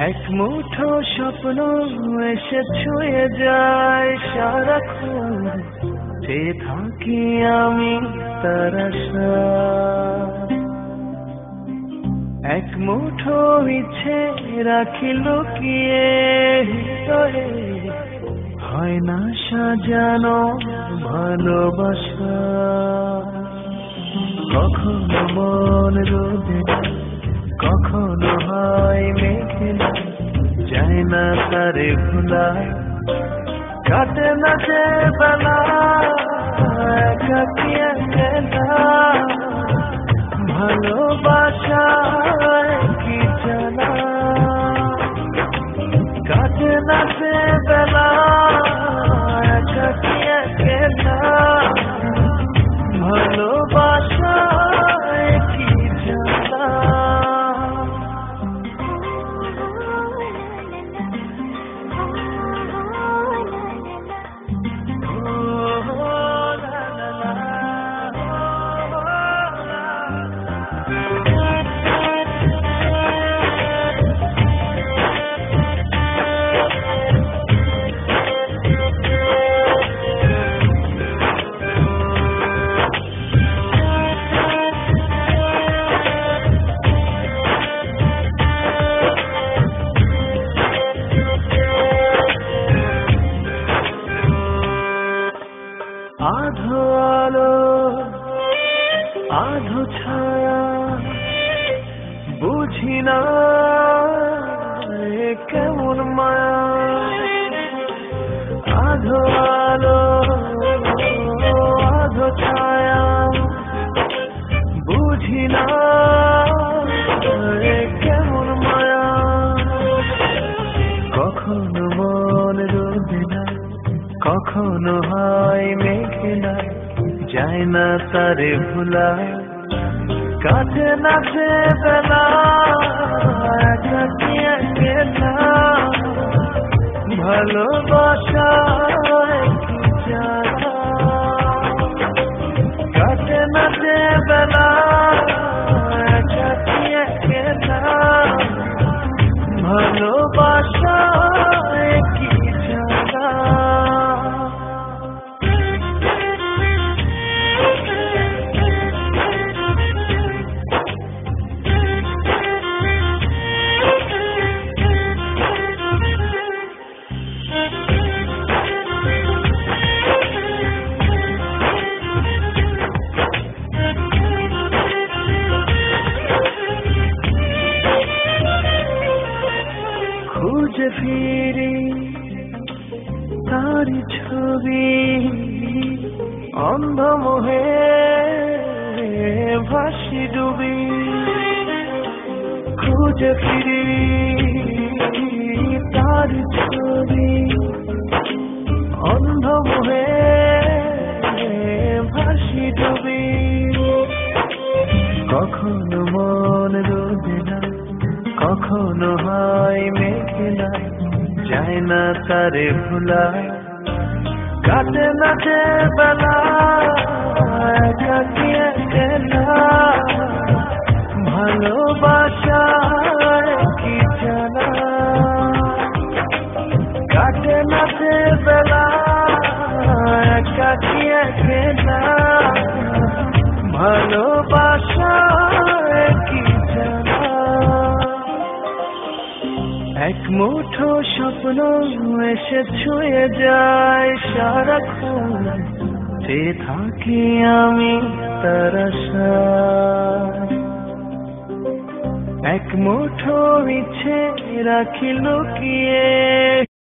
এক মুঠো স্বপ্ন এসে ছুঁয়ে যায় সারাক্ষণ, চেয়ে থাকি আমি তার আশায়। এক মুঠো ইচ্ছে রাখি লুকিয়ে হৃদয়ে, হয় না সাজানো ভালোবাসা। কখনো মন রোদে, কখনো হয় মেঘে, যায় না তারে ভুলায়। কাটে না যে বেলা একাকী একলা, ভালোবাসায় কি জানা। কাটে না যে বেলা একাকী একলা, ভালোবাসায় কি জানা। আধো আলো আধো ছায়া, বুঝি না এ কেমন মায়া। আধো আলো আধো ছায়া, বুঝি না এ কেমন মায়া। কখনো মন রোদে না, কখনো হয় মেঘে না, যায় না তারে ভুলায়। কাটে না যে বেলা একাকী একলা, ভালোবাসায় কি জানা। কাটে না যে বেলা একাকী একলা, ভালোবাসায় কি জানা। খুঁজে ফিরি তারি ছবি, অন্ধমোহে ভাসি ডুবি। খুঁজে ফিরি তারি ছবি, অন্ধমোহে ভাসি ডুবি। কখনো মন রোদে না, কখনো হয় মেঘে না, যায় না তারে ভুলায়। কাটে না যে বেলা একাকী একলা, ভালোবাসায় কি জানা। কাটে না যে বেলা একাকী একলা, ভালোবাসায় কি জানা। এক মুঠো স্বপ্ন এসে ছুঁয়ে যায় সারাক্ষণ, চেয়ে থাকি আমি তার আশায়। এক মুঠো ইচ্ছে রাখি লুকিয়ে